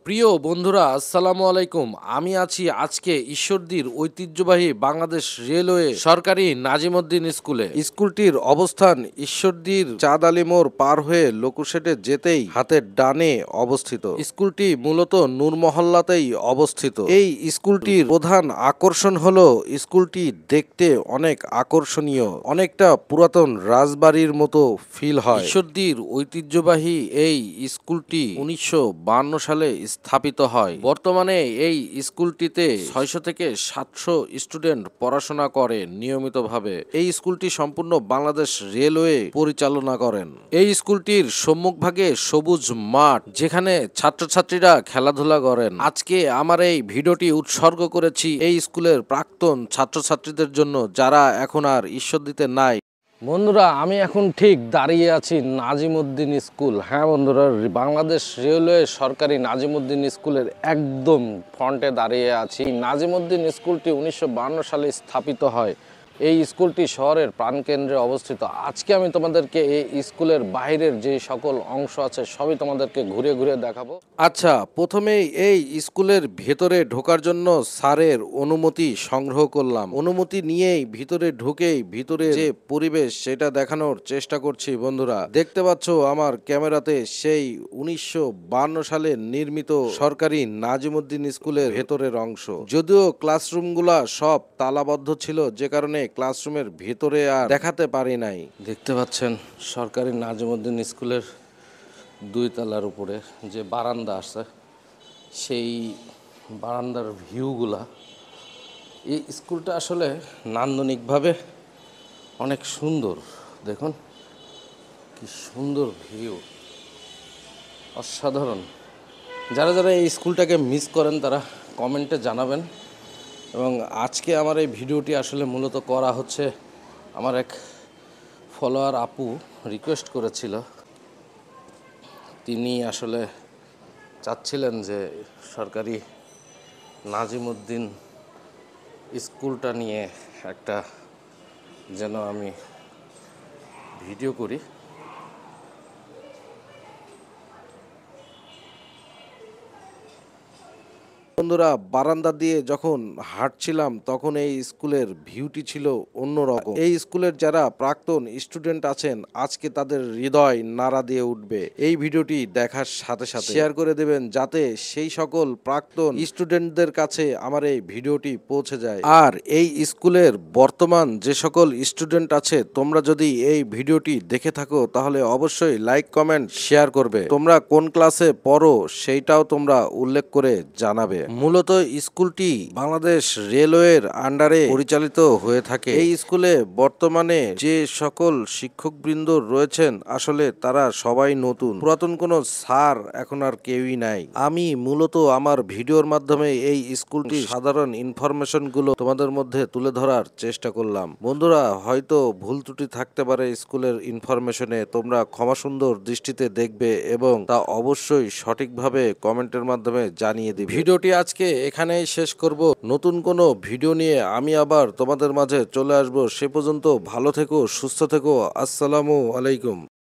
প্রিয় বন্ধুরা, আসসালামু আলাইকুম। আমি আছি আজকে ঈশ্বরদীর ঐতিহ্যবাহী বাংলাদেশ রেলওয়ে সরকারি নাজিমউদ্দিন স্কুলে। স্কুলটির অবস্থান ঈশ্বরদীর চাঁদ আলী মোড় পার হয়ে লোকুশেটে যেতেই হাতের ডানে অবস্থিত। স্কুলটি মূলত নূর মহল্লাতেই অবস্থিত। এই স্কুলটির প্রধান আকর্ষণ হলো স্কুলটি দেখতে অনেক আকর্ষণীয়, অনেকটা পুরাতন রাজবাড়ির মতো ফিল হয়। ঈশ্বরদীর ঐতিহ্যবাহী এই স্কুলটি 1952 সালে স্থাপিত হয়। বর্তমানে এই স্কুলটিতে 600 থেকে 700 স্টুডেন্ট পড়াশোনা করে নিয়মিতভাবে। এই স্কুলটি সম্পূর্ণ বাংলাদেশ রেলওয়ে পরিচালনা করেন। এই স্কুলটির সম্মুখভাগে সবুজ মাঠ, যেখানে ছাত্রছাত্রীরা খেলাধুলা করেন। আজকে আমার এই ভিডিওটি উৎসর্গ করেছি এই স্কুলের প্রাক্তন ছাত্রছাত্রীদের জন্য, যারা এখন আর ঈশ্বরদীতে নাই। বন্ধুরা, আমি এখন ঠিক দাঁড়িয়ে আছি নাজিমউদ্দিন স্কুল। হ্যাঁ বন্ধুরা, বাংলাদেশ রেলওয়ে সরকারি নাজিমউদ্দিন স্কুলের একদম ফ্রন্টে দাঁড়িয়ে আছি। নাজিমউদ্দিন স্কুলটি 1952 সালে স্থাপিত হয়। এই স্কুলটি শহরের প্রাণকেন্দ্রে অবস্থিত। আজকে আমি তোমাদেরকে এই স্কুলের বাইরের যে সকল অংশ আছে সবই তোমাদেরকে ঘুরে ঘুরে দেখাবো। আচ্ছা, প্রথমেই এই স্কুলের ভেতরে ঢোকার জন্য স্যারের অনুমতি সংগ্রহ করলাম। অনুমতি নিয়েই ভিতরে ঢুকেই ভিতরে যে পরিবেশ সেটা দেখানোর চেষ্টা করছি। বন্ধুরা, দেখতে পাচ্ছ আমার ক্যামেরাতে সেই 1952 সালে নির্মিত সরকারি নাজিমউদ্দিন স্কুলের ভেতরের অংশ। যদিও ক্লাসরুমগুলা সব তালাবদ্ধ ছিল, যে কারণে ক্লাসরুমের ভেতরে আর দেখাতে পারি নাই। দেখতে পাচ্ছেন সরকারি নাজিমউদ্দিন স্কুলের 2 তলার উপরে যে বারান্দা আছে, সেই বারান্দার ভিউগুলা। এই স্কুলটা আসলে নান্দনিকভাবে অনেক সুন্দর। দেখুন কি সুন্দর ভিউ, অসাধারণ। যারা যারা এই স্কুলটাকে মিস করেন তারা কমেন্টে জানাবেন। এবং আজকে আমার এই ভিডিওটি আসলে মূলত করা হচ্ছে, আমার এক ফলোয়ার আপু রিকোয়েস্ট করেছিল। তিনি আসলে চাচ্ছিলেন যে সরকারি নাজিমউদ্দিন স্কুলটা নিয়ে একটা যেন আমি ভিডিও করি। বন্ধুরা, বারান্দা দিয়ে যখন হাঁটছিলাম তখন এই স্কুলের ভিউটি ছিল অন্যরকম। এই স্কুলের যারা প্রাক্তন স্টুডেন্ট আছেন, আজকে তাদের হৃদয় নাড়া দিয়ে উঠবে। এই ভিডিওটি দেখার সাথে সাথে শেয়ার করে দেবেন, যাতে সেই সকল প্রাক্তন স্টুডেন্টদের কাছে আমার এই ভিডিওটি পৌঁছে যায়। আর এই স্কুলের বর্তমান যে সকল স্টুডেন্ট আছে, তোমরা যদি এই ভিডিওটি দেখে থাকো তাহলে অবশ্যই লাইক, কমেন্ট, শেয়ার করবে। তোমরা কোন ক্লাসে পড়ো সেইটাও তোমরা উল্লেখ করে জানাবে। মূলত স্কুলটি বাংলাদেশ রেলওয়ের আন্ডারে পরিচালিত হয়ে থাকে। এই স্কুলে বর্তমানে যে সকল শিক্ষকবৃন্দ রয়েছেন, আসলে তারা সবাই নতুন, পুরাতন কোনো স্যার এখন আর কেউই নাই। আমি মূলত আমার ভিডিওর মাধ্যমে এই স্কুলটির সাধারণ ইনফরমেশন গুলো তোমাদের মধ্যে তুলে ধরার চেষ্টা করলাম। বন্ধুরা, হয়তো ভুল ত্রুটি থাকতে পারে স্কুলের ইনফরমেশনে, তোমরা ক্ষমা সুন্দর দৃষ্টিতে দেখবে এবং তা অবশ্যই সঠিকভাবে কমেন্টের মাধ্যমে জানিয়ে দিবে। ভিডিওটি আজকে এখানেই শেষ করব। নতুন কোনো ভিডিও নিয়ে আমি আবার তোমাদের মাঝে চলে আসব। সে পর্যন্ত ভালো থেকো, সুস্থ থেকো। আসসালামু আলাইকুম।